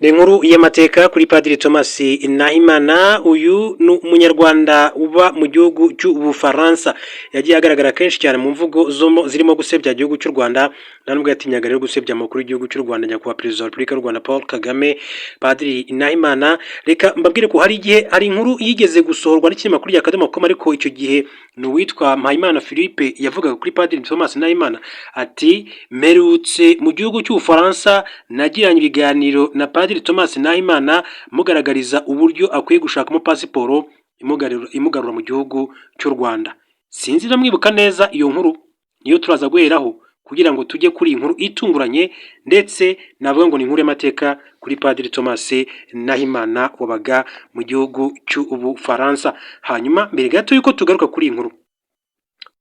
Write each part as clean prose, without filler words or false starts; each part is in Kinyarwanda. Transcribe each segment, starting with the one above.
Inkuru y'amateka kuri Padiri Thomas Nahimana. Uyu ni umunyarwanda uba mu gihugu cy'Ubufaransa, yagiye agaragara kenshi cyane mu mvugo zirimo gusebya igihugu cy'u Rwanda, nta nubwo yatinyaga rero gusebya amakuru y'igihugu cy'u Rwanda, nyakubahwa perezida wa Repubulika y'u Rwanda Paul Kagame. Padiri Nahimana, reka mbabwire ko hari inkuru yigeze gusohorwa n'ikinyamakuru cya Akadomo.com, ariko icyo gihe ni uwitwa Mpayimana Philippe yavugaga kuri Padiri Thomas Nahimana ati: mperutse mu gihugu cy'Ubufaransa, nagiranye ibiganiro na Padiri Thomas Nahimana mugaragariza uburyo akwiye gushakamo pasiporo imugarura mu gihugu cy'u Rwanda. Sinzi mwibuka neza iyo nkuru, niyo turaza guheraho kugira ngo tujye kuri iyi nkuru itunguranye, ndetse navuga ngo ni inkuru y'amateka kuri Padiri Thomas Nahimana wabaga mu gihugu cy'Ubufaransa. Hanyuma mbere gato yuko tugaruka kuri iyi nkuru,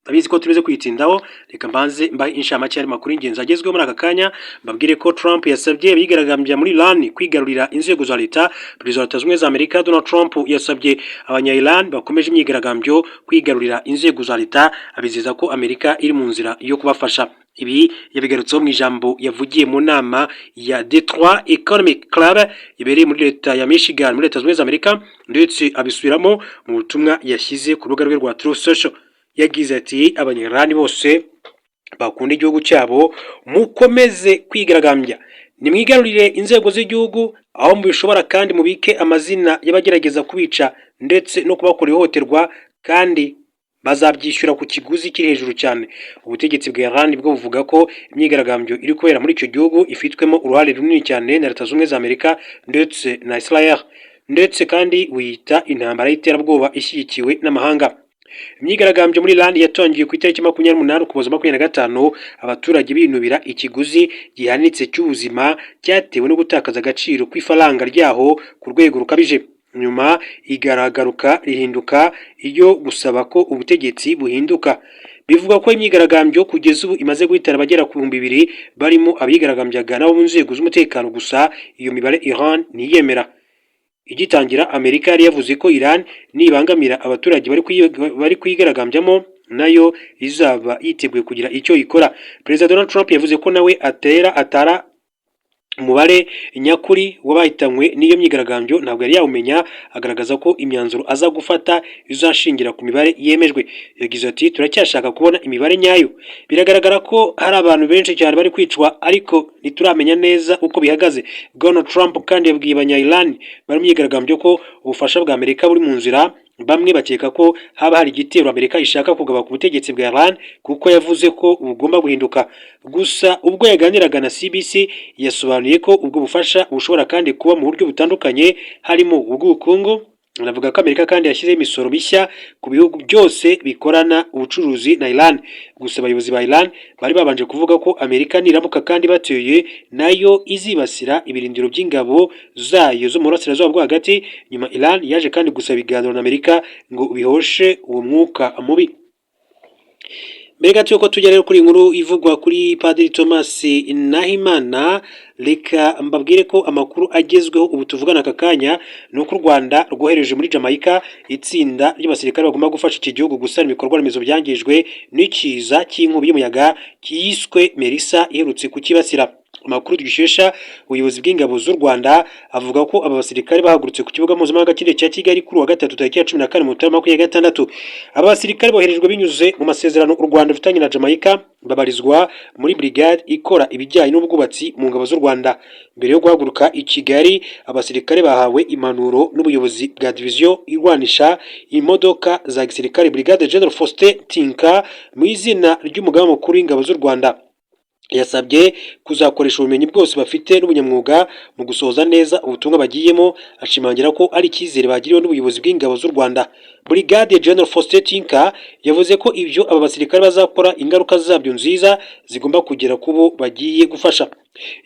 ndabizi ko tubize kuyitindaho, reka mbanze mbahe inshamake y'amakuru y'ingenzi agezweho muri aka kanya. Mbabwire ko Trump yasabye abigaragambya muri Iran kwigarurira inzego za leta. Perezida wa Leta Zunze Ubumwe za Amerika Donald Trump yasabye abanya-Iran bakomeje imyigaragambyo kwigarurira inzego za leta, abizeza ko Amerika iri mu nzira yo kubafasha. Ibi yabigarutseho mu ijambo yavugiye mu nama ya Detroit Economic Club ibereye muri leta ya Michigan muri Leta Zunze Ubumwe za Amerika, ndetse abisubiramo mu butumwa yashyize ku rubuga rwe rwa Truth Social. Yagize ati: abanyarwanda bose bakunda igihugu cyabo, mukomeze kwigaragambya, nimwigarurire inzego z'igihugu aho mubishobora, kandi mubike amazina y'abagerageza kubica ndetse no kubakora ihohoterwa, kandi bazabyishyura ku kiguzi kiri hejuru cyane. Ubutegetsi bwa Iran bwo buvuga ko imyigaragambyo iri kubera muri icyo gihugu ifitwemo uruhare runini cyane na Leta Zunze Ubumwe za Amerika ndetse na Israel, ndetse kandi wiyita intambara y'iterabwoba ishyigikiwe n'amahanga. Imyigaragambyo muri Iran yatangiye ku itariki 28 Ukuboza 2025, abaturage binubira ikiguzi gihanitse cy'ubuzima cyatewe no gutakaza agaciro kw'ifaranga ryaho ku rwego rukabije. Nyuma igaragaruka rihinduka iyo gusaba ko ubutegetsi buhinduka. Bivuga ko imyigaragambyo kugeza ubu imaze guhitana abagera ku 2,000 barimo abigaragambyaga nabo mu nzego z'umutekano, gusa iyo mibare Iran ntiyemera. Igitangira, Amerika yari yavuze ko Iran nibangamira abaturage bari kwigaragambyamu nayo izaba yiteguye kugira icyo ikora. Perezida Donald Trump yavuze ko nawe atara umubare nyakuri w'abahitanywe n'iyo myigaragambyo ntabwo yari yawumenya, agaragaza ko imyanzuro aza gufata izashingira ku mibare yemejwe. Yagize ati: turacyashaka kubona imibare nyayo, biragaragara ko hari abantu benshi cyane bari kwicwa, ariko ntituramenya neza uko bihagaze. Donald Trump kandi yabwiye abanya-Iran bari mu myigaragambyo ko ubufasha bwa Amerika buri mu nzira. Bamwe bakeka ko haba hari igitero Amerika ishaka kugaba ku butegetsi bwa Iran, kuko yavuze ko bugomba guhinduka. Gusa ubwo yaganiraga na CBC yasobanuye ko ubwo bufasha bushobora kandi kuba mu buryo butandukanye, harimo ubw'ubukungu. Anavuga ko Amerika kandi yashyizeho imisoro mishya ku bihugu byose bikorana ubucuruzi na Iran. Gusa abayobozi ba Iran bari babanje kuvuga ko Amerika niramuka kandi bateye, nayo izibasira ibirindiro by'ingabo zayo zo mu burasirazuba bwo hagati. Nyuma Iran yaje kandi gusaba ibiganiro na Amerika ngo bihoshe uwo mwuka mubi. Mbere gato yuko tujya rero kuri inkuru ivugwa kuri Padiri Thomas Nahimana, reka mbabwire ko amakuru agezweho ubu tuvugana aka kanya ni uko u Rwanda rwohereje muri Jamaica itsinda ry'abasirikare bagomba gufasha iki gihugu gusana ibikorwa remezo byangijwe n'ikiza cy'inkubi y'umuyaga cyiswe Melissa iherutse kukibasira. Amakuru dukesha ubuyobozi bw'ingabo z'u Rwanda avuga ko aba basirikare bahagurutse ku kibuga mpuzamahanga cy'indege cya Kigali kuri wa gatatu tariki ya 14 Mutarama 2026. Aba basirikare boherejwe binyuze mu masezerano u Rwanda rufitanye na Jamaica, babarizwa muri brigade ikora ibijyanye n'ubwubatsi mu ngabo z'u Rwanda. Mbere yo guhaguruka i Kigali, abasirikare bahawe impanuro n'ubuyobozi bwa division irwanisha imodoka za gisirikare Brigade General Faustin Tinka mu izina ry'umugaba mukuru w'ingabo z'u Rwanda. Yasabye kuzakoresha ubumenyi bwose bafite n'ubunyamwuga mu gusohoza neza ubutumwa bagiyemo, ashimangira ko ari icyizere bagiriwe n'ubuyobozi bw'ingabo z'u Rwanda. Brigade General Faustin Tinka yavuze ko ibyo aba basirikare bazakora ingaruka zabyo nziza zigomba kugera ku bo bagiye gufasha.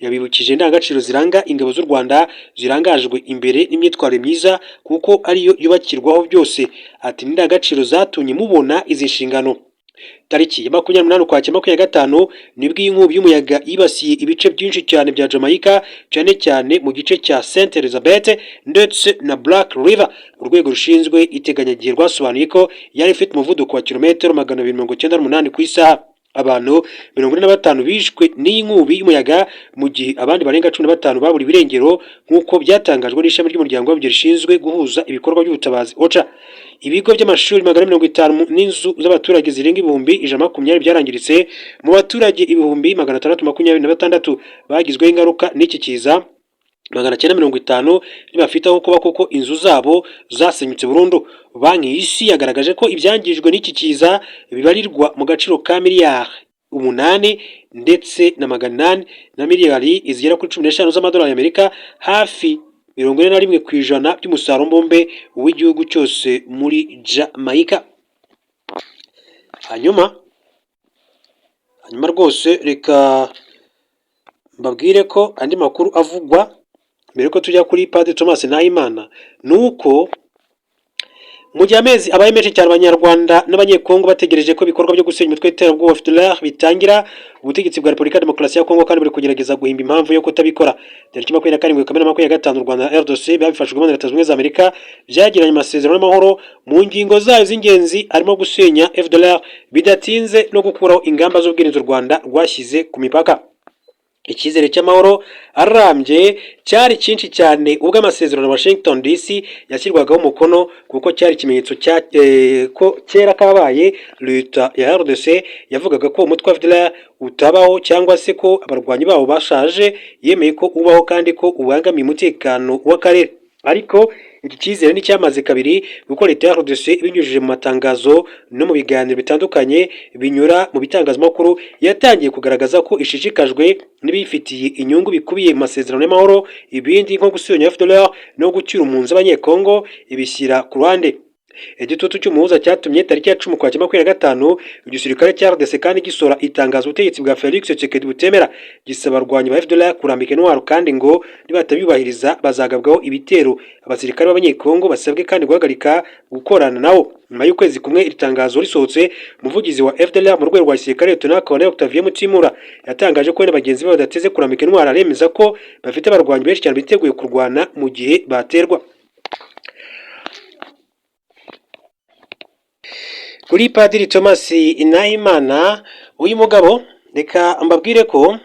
Yabibukije indangagaciro ziranga ingabo z'u Rwanda zirangajwe imbere n'imyitwarire myiza, kuko ariyo yubakirwaho byose. Ati: indangagaciro zatumye mubona izi nshingano. Tariki ya 28 Ukwakira 2025 nibwo iyi nkubi y'umuyaga yibasiye ibice byinshi cyane bya Jamaica, cyane cyane mu gice cya St Elizabeth ndetse na Black River. Urwego rushinzwe iteganyagihe rwasobanuye ko yari ifite umuvuduko wa kilometero 298 ku isaha. abantu 45 bishwe n'iyi nkubi y'umuyaga mu gihe abandi barenga 15 babura ibirengero nk'uko byatangajwe n'ishami ry'umuryango w'abibumbye rishinzwe guhuza ibikorwa by'ubutabazi OCHA. Ibigo by'amashuri 150 n'inzu z'abaturage zirenga ibihumbi 120 byarangiritse mu baturage ibihumbi 626 bagizweho ingaruka n'iki kiza 950 ntibafite aho kuba kuko inzu zabo zasenyutse burundu. Banki y'Isi yagaragaje ko ibyangijwe n'iki kiza bibarirwa mu gaciro ka miliyari 8 ndetse na 800 na miliyari izigera kuri 15 z'amadolari y'Amerika, hafi 41% by'umusaruro mbumbe w'igihugu cyose muri Jamaica. Hanyuma rwose reka mbabwire ko andi makuru avugwa mbere ko tujya kuri Padiri Thomas Nahimana nuko mu gihe amezi abaye menshi cyane Abanyarwanda n'Abanyekongo bategereje ko ibikorwa byo gusenya imitwe y'iterabwoba FDLR bitangira, ubutegetsi bwa Repubulika ya Demokarasi ya Kongo kandi buri kugerageza guhimba impamvu yo kutabikora. Tariki 27 Kamena 2025 u Rwanda na RDC babifashijwemo na Leta Zunze Ubumwe za Amerika byagiranye amasezerano y'amahoro mu ngingo zayo z'ingenzi arimo gusenya FDLR bidatinze no gukuraho ingamba z'ubwirinzi u Rwanda rwashyize ku mipaka. Icyizere cy'amahoro arambye cyari cyinshi cyane ubwo amasezerano ya Washington DC yashyirwagaho umukono, kuko cyari ikimenyetso ko kera kabaye leta ya RDC yavugaga ko umutwe wa FDLR utabaho cyangwa se ko abarwanyi babo bashaje, yemeye ko ubaho kandi ko ubangamiye umutekano w'akarere. Ariko iki cyizere ni cyamaze kabiri kuko leta ya RDC ibinyujije mu matangazo no mu biganiro bitandukanye binyura mu bitangazamakuru yatangiye kugaragaza ko ishishikajwe n'ibifitiye inyungu bikubiye mu masezerano y'amahoro, ibindi nko gusenya FDLR no gucyura impunzi z'Abanyekongo ibishyira ku ruhande. Igitutu cy'umuhuza cyatumye tariki ya 10 Ukwakira 2025 igisirikare cya RDC kandi gisora itangazo ubutegetsi bwa Felix Tshisekedi butemera, gisaba abarwanyi ba FDLR kurambika intwaro kandi ngo nibatabibahiriza bazagabwaho ibitero. Abasirikare b'Abanyekongo basabwe kandi guhagarika gukorana nabo. Nyuma y'ukwezi kumwe iri tangazo risohotse, umuvugizi wa FDLR mu rwego rwa gisirikare Lieutenant Colonel Octavien Mutimura yatangaje ko bagenzi be badateze kurambika intwaro, aremeza ko bafite abarwanyi benshi cyane biteguye kurwana mu gihe baterwa. Kuri Padiri Thomas Nahimana uyu mugabo, reka mbabwire ko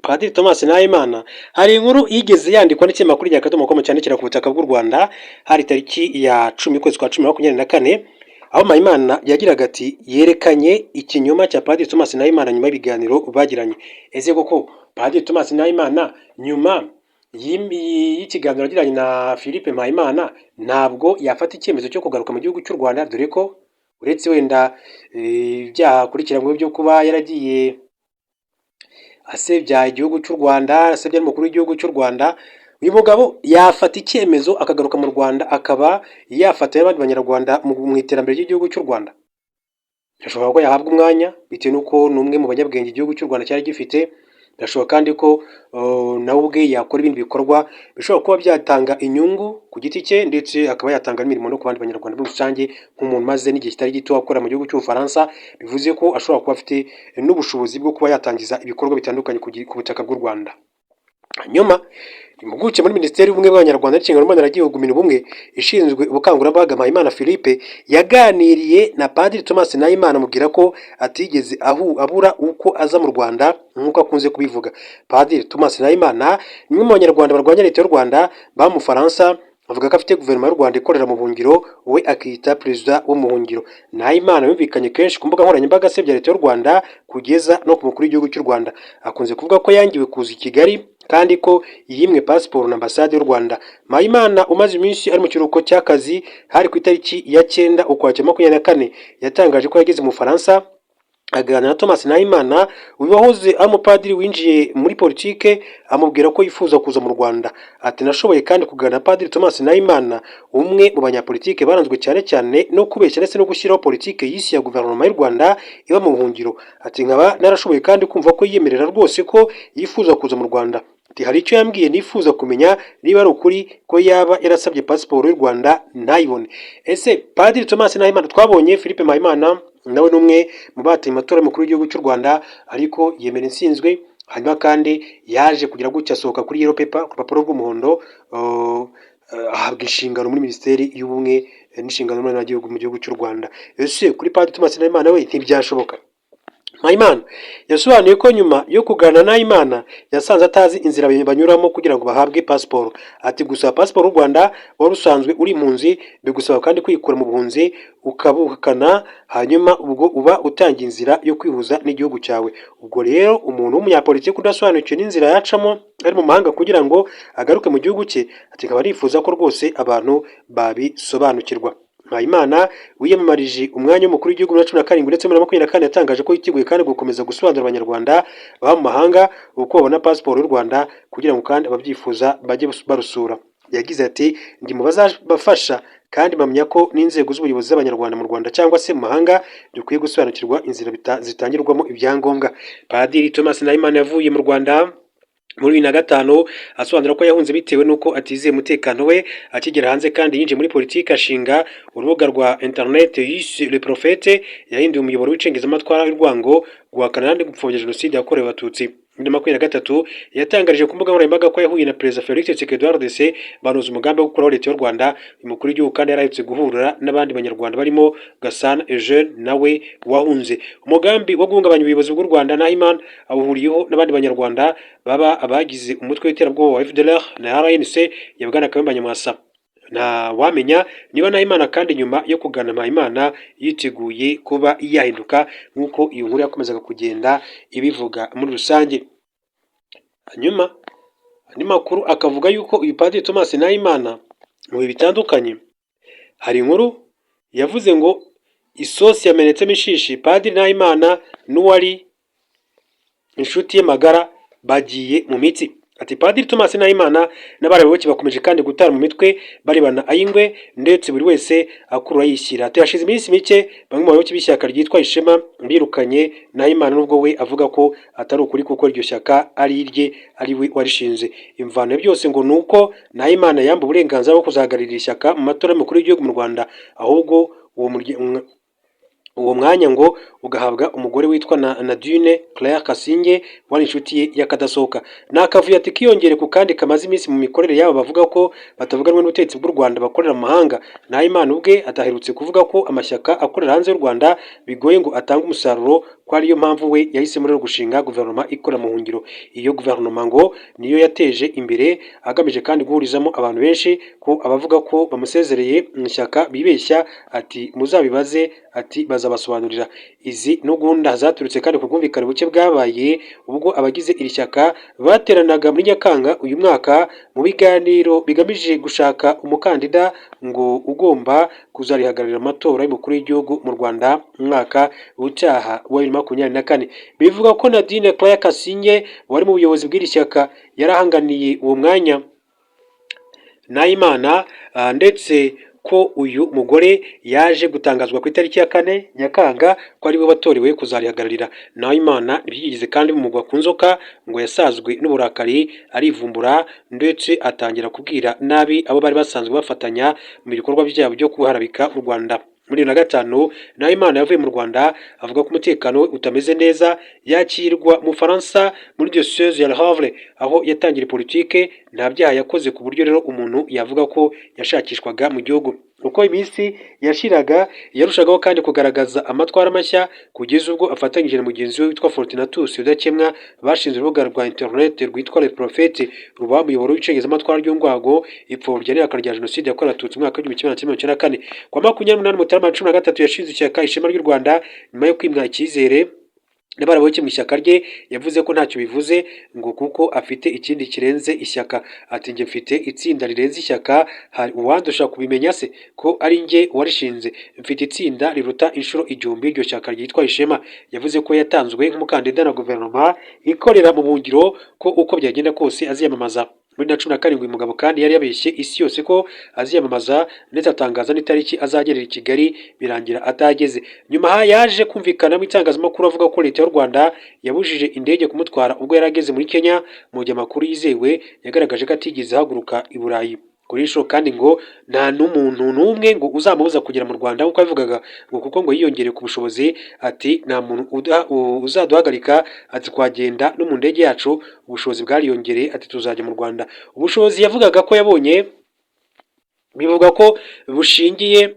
Padiri Thomas Nahimana hari inkuru yigeze yandikwa n'ikinyamakuru rya Kadomo cyandikira ku butaka bw'u Rwanda hari tariki ya 10 ukwezi kwa 10 2024, aho Nahimana yagiraga ati yerekanye ikinyoma cya Padiri Thomas Nahimana nyuma y'ibiganiro bagiranye. Ese koko Padiri Thomas Nahimana nyuma y'ikiganiro yagiranye na Philippe Mpayimana ntabwo yafata icyemezo cyo kugaruka mu gihugu cy'u Rwanda, dore ko uretse wenda ibyaha akurikiranywe byo kuba yaragiye asebya igihugu cy'u Rwanda, asebya n'umukuru w'igihugu cy'u Rwanda, uyu mugabo yafata icyemezo akagaruka mu Rwanda akaba yafata y'abandi banyarwanda mu iterambere ry'igihugu cy'u Rwanda. Birashoboka ko yahabwa umwanya bitewe n'uko ni umwe mu banyabwenge igihugu cy'u Rwanda cyari gifite. Birashoboka kandi ko nawe ubwe yakora ibindi bikorwa bishobora kuba byatanga inyungu ku giti cye, ndetse akaba yatanga n'imirimo no ku bandi banyarwanda muri rusange nk'umuntu maze n'igihe kitari gito akora mu gihugu cy'Ubufaransa. Bivuze ko ashobora kuba afite n'ubushobozi bwo kuba yatangiza ibikorwa bitandukanye ku butaka bw'u Rwanda. Hanyuma impuguke muri Minisiteri y'Ubumwe bw'Abanyarwanda n'Inshingano Mboneragihugu Minubumwe ishinzwe ubukangurambaga Mpayimana Philippe yaganiriye na Padiri Thomas Nahimana amubwira ko atigeze abura uko aza mu Rwanda nk'uko akunze kubivuga. Padiri Thomas Nahimana ni umwe mu Banyarwanda barwanya leta y'u Rwanda ba mu Faransa, avuga ko afite guverinoma y'u Rwanda ikorera mu buhungiro, we akita perezida wo mu buhungiro. Nahimana yumvikanye kenshi ku mbuga nkoranyambaga asebya leta y'u Rwanda kugeza no ku mukuru w'igihugu cy'u Rwanda. Akunze kuvuga ko yangiwe kuza i Kigali kandi ko yimwe pasiporo na ambasade y'u Rwanda. Mpayimana umaze iminsi ari mu kiruhuko cy'akazi hari ku itariki ya 9 Ukwakira 2024 yatangaje ko yageze mu Faransa aganira na Thomas Nahimana wahoze ari umupadiri winjiye muri politike, amubwira ko yifuza kuza mu Rwanda. Ati nashoboye kandi kuganira na Padiri Thomas Nahimana, umwe mu banyapolitike baranzwe cyane cyane no kubeshya ndetse no gushyiraho politike y'isi ya guverinoma y'u Rwanda iba mu buhungiro. Ati nkaba narashoboye kandi kumva ko yiyemerera rwose ko yifuza kuza mu Rwanda. Hari icyo yambwiye nifuza kumenya niba ari ukuri ko yaba yarasabye pasiporo y'u Rwanda ntayibone. Ese Padiri Thomas Nahimana twabonye Philippe Mpayimana nawe n'umwe mu bateye amatora y'umukuru w'igihugu cy'u Rwanda, ariko yemera intsinzwe. Hanyuma kandi yaje kugira gutya asohoka kuri yellow paper ku rupapuro rw'umuhondo, ahabwa inshingano muri Minisiteri y'Ubumwe n'Inshingano Mboneragihugu mu gihugu cy'u Rwanda. Ese kuri Padiri Thomas Nahimana we ntibyashoboka? Mpayimana yasobanuye ko nyuma yo kuganira na Imana yasanze atazi inzira banyuramo kugira ngo bahabwe pasiporo. Ati gusaba pasiporo y'u Rwanda wari usanzwe uri impunzi bigusaba kandi kwikura mu buhunzi ukabukana, hanyuma ubwo uba utangiye inzira yo kwihuza n'igihugu cyawe. Ubwo rero umuntu w'umunyapolitiki udasobanukiwe n'inzira yacamo ari mu mahanga kugira ngo agaruke mu gihugu cye, ati nkaba nifuza ko rwose abantu babisobanukirwa. Mpayimana wiyamamarije umwanya w'umukuru w'igihugu muri 2017 ndetse muri 2024 yatangaje ko yiteguye kandi gukomeza gusobanurira abanyarwanda baba mu mahanga uko babona pasiporo y'u Rwanda kugira ngo kandi ababyifuza bajye barusura. Yagize ati ndi mu bazabafasha kandi mpamya ko n'inzego z'ubuyobozi z'abanyarwanda mu Rwanda cyangwa se mu mahanga dukwiye gusobanukirwa inzira zitangirwamo ibyangombwa. Padiri Thomas Nahimana yavuye mu Rwanda muri 2005 asobanura ko yahunze bitewe n'uko atizeye umutekano we akigera hanze, kandi yinjiye muri politiki ashinga urubuga rwa internet yise Le Prophète, yahinduye umuyoboro w'icengezamatwara y'urwango guhakana kandi gupfobya jenoside yakorewe abatutsi. Muri 2023 yatangarije ku mbuga nkoranyambaga ko yahuye na Perezida Félix Tshisekedi RDC banoza umugambi wo gukuraho leta y'u Rwanda. Umukuru w'igihugu kandi yarahetse guhurira n'abandi banyarwanda barimo Gasana Eugene nawe wahunze. Umugambi wo guhungabanya ubuyobozi bw'u Rwanda Nahimana awuhuriyeho n'abandi banyarwanda baba abagize umutwe w'iterabwoba wa FDLR na RNC ya Bwana Kayumba Nyamwasa. Nta wamenya niba Nahimana kandi nyuma yo kugana Mpayimana yiteguye kuba yahinduka nk'uko iyo nkuru yakomezaga kugenda ibivuga muri rusange. Hanyuma andi makuru akavuga yuko uyu Padiri Thomas Nahimana mu bihe bitandukanye hari inkuru yavuze ngo isosi yamenetsemo ishishi. Padiri Nahimana n'uwari inshuti ye magara bagiye mu mitsi. Ati Padiri Thomas Nahimana n'abarayoboke bakomeje kandi gutara mu mitwe barebana ayingwe ndetse buri wese akurura yishyira. Ati hashize iminsi mike bamwe mu bayoboke b'ishyaka ryitwa Ishema birukanye Nahimana nubwo we avuga ko atari ukuri kuko iryo shyaka ari irye ari we warishinze. Imvano byose ngo nuko Nahimana yamba uburenganzira bwo kuzahagararira ishyaka mu matora y'umukuru w'igihugu mu Rwanda, ahubwo uwo mwanya ngo ugahabwa umugore witwa Nadine Claire Kasinge wari inshuti ye y'akadasohoka. Nakavuye ati kiyongere ku kandi kamaze iminsi mu mikorere yabo bavuga ko batavuganwe n'ubutegetsi bw'u Rwanda bakorera mu mahanga. Nahimana ubwe ataherutse kuvuga ko amashyaka akorera hanze y'u Rwanda bigoye ngo atange umusaruro, ko ariyo mpamvu we yahisemo rero gushinga guverinoma ikora mu hungiro. Iyo guverinoma ngo niyo yateje imbere agamije kandi guhurizamo abantu benshi, ko abavuga ko bamusezereye mu ishyaka bibeshya. Ati muzabibaze, ati bazabasobanurira. Izi no gahunda zaturutse kandi ku bwumvikane buke bwabaye ubwo abagize iri shyaka bateranaga muri Nyakanga uyu mwaka mu biganiro bigamije gushaka umukandida ngo ugomba kuzarihagararira amatora y'umukuru w'igihugu mu Rwanda mu mwaka utaha wa 2024. Bivuga ko Nadine Claire Kasinge wari mu buyobozi bw'iri shyaka yarahanganiye uwo mwanya Nahimana, ndetse ko uyu mugore yaje gutangazwa ku itariki ya 4 Nyakanga ko ari we watorewe kuzarihagararira. Nahimana ntibyigize kandi bimugwa ku nzoka ngo yasazwe n'uburakari arivumbura ndetse atangira kubwira nabi abo bari basanzwe bafatanya mu bikorwa byabo byo kuharabika u Rwanda. Muri 2005 Nahimana yavuye mu Rwanda avuga ko umutekano we utameze neza, yakirwa mu Faransa muri diocese ya Le Havre aho yatangira politike. Nta byaha yakoze ku buryo rero umuntu yavuga ko yashakishwaga mu gihugu. Uko iminsi yashiraga yarushagaho kandi kugaragaza amatwara mashya kugeza ubwo afatanyije na mugenzi we witwa Fortunatus Udakemwa bashinze urubuga rwa internet rwitwa Le Prophète, ruba umuyoboro w'icengezamatwara ry'ungwago ipfobya n'ihakana rya jenoside yakorewe abatutsi mu mwaka w'1994. Kwa 28 Mutarama 2013 yashinze ishyaka Ishema ry'u Rwanda nyuma yo kwimwa icyizere n'abaraboke mu ishyaka rye. Yavuze ko ntacyo bivuze ngo kuko afite ikindi kirenze ishyaka. Ati njye mfite itsinda rirenze ishyaka, hari uwandusha kubimenya se ko ari njye warishinze? Mfite itsinda riruta inshuro 1000 iryo shyaka ryitwa Ishema. Yavuze ko yatanzwe nk'umukandida na guverinoma ikorera mu bungiro ko uko byagenda kose aziyamamaza. Muri 2017 uyu mugabo kandi yari yabeshye isi yose ko aziyamamaza ndetse atangaza n'itariki azagerera i Kigali, birangira atageze. Nyuma yaje kumvikana mu itangazamakuru avuga ko leta y'u Rwanda yabujije indege kumutwara ubwo yari ageze muri Kenya. Mu gihe amakuru yizewe yagaragaje ko atigeze ahaguruka i Burayi kuri inshuro, kandi ngo nta n'umuntu n'umwe ngo uzamubuza kugera mu Rwanda nk'uko yavugaga, ngo kuko ngo yiyongere ku bushobozi. Ati nta muntu uzaduhagarika, ati twagenda no mu ndege yacu, ubushobozi bwariyongereye, ati tuzajya mu Rwanda. Ubushobozi yavugaga ko yabonye bivuga ko bushingiye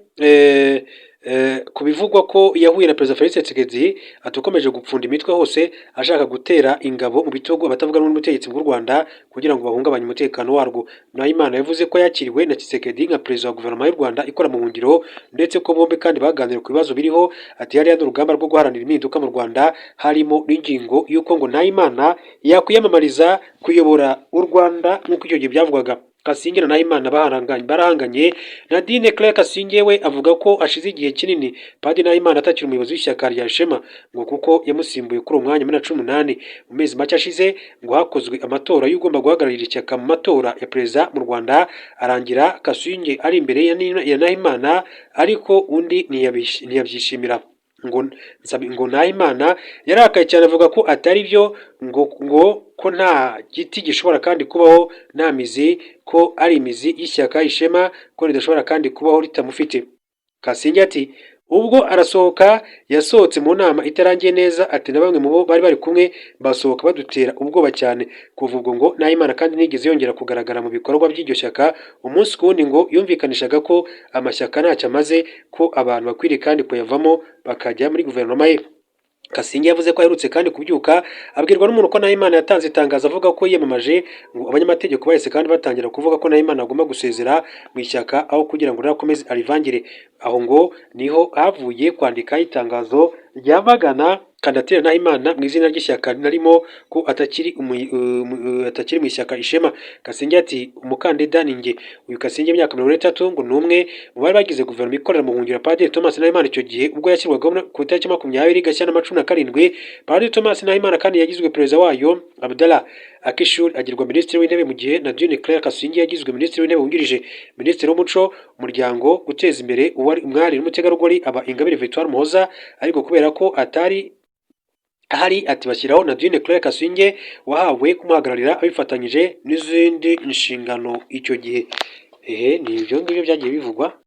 ku bivugwa ko yahuye na Perezida Felix Tshisekedi atukomeje gupfunda imitwe hose ashaka gutera ingabo mu bitugu abatavuga rumwe n'ubutegetsi bw'u Rwanda kugira ngo bahungabanye umutekano warwo. Nahimana yavuze ko yakiriwe na Tshisekedi nka perezida wa guverinoma y'u Rwanda ikora mu buhungiro, ndetse ko bombi kandi baganiriye ku bibazo biriho. Ati hariya n'urugamba rwo guharanira impinduka mu Rwanda, harimo n'ingingo y'uko ngo Nahimana yakwiyamamariza kuyobora u Rwanda nk'uko icyo gihe byavugwaga. Kasingye na Nahimana barahanganye. Nadine Claire Kasingye we avuga ko ashize igihe kinini Padiri Nahimana atakiri umuyobozi w'ishyaka rya Ishema, ngo kuko yamusimbuye kuri uwo mwanya muri 2018. Mu mezi make ashize ngo hakozwe amatora y'ugomba guhagararira ishyaka mu matora ya perezida mu Rwanda, arangira Kasingye ari imbere ya Nahimana, ariko undi ntiyabyishimira. ngo Nahimana yarakaye cyane, avuga ko atari byo, ngo ko nta giti gishobora kandi kubaho nta mizi, ko ari imizi y'ishyaka Ishema, ko ridashobora kandi kubaho ritamufite. Kasingye ati ubwo arasohoka, yasohotse mu nama itarangiye neza, ati na bamwe mu bo bari bari kumwe basohoka badutera ubwoba cyane. Kuva ubwo ngo Nahimana kandi nigeze yongera kugaragara mu bikorwa by'iryo shyaka. Umunsi ku wundi ngo yumvikanishaga ko amashyaka ntacyo amaze, ko abantu bakwiriye kandi kuyavamo bakajya muri guverinoma ye. Kasingye yavuze ko aherutse kandi kubyuka abwirwa n'umuntu ko Nahimana yatanze itangazo avuga ko yiyamamaje, ngo abanyamategeko bahise kandi batangira kuvuga ko Nahimana agomba gusezera mu ishyaka aho kugira ngo rirakomeze arivangire. Aho ngo niho havuye kwandika itangazo ryamagana kandidatire Nahimana mu izina ry'ishyaka narimo ko atakiri mu ishyaka Ishema. Kasingye ati umukandida ni njye. Uyu Kasingye imyaka 30 ngo numwe mu bari bagize guverinoma ikorera mu buhungiro Padiri Thomas Nahimana icyo gihe ubwo yashyirwagaho ku itariki 20 Gashyantare 2017. Padiri Thomas Nahimana kandi yagizwe perezida wayo. Abdallah Akishuri agirwa minisitiri w'intebe, mu gihe Nadine Claire Kasingye yagizwe minisitiri w'intebe wungirije. Minisitiri w'umuco, umuryango, guteza imbere umwari n'umutegarugori aba Ingabire Victoire Muhoza, ariko kubera ko atari ahari ati bashyiraho Nadine Claire Kasingye wahawe kumuhagararira abifatanyije n'izindi nshingano icyo gihe. Ni ibyo ngibyo byagiye bivugwa.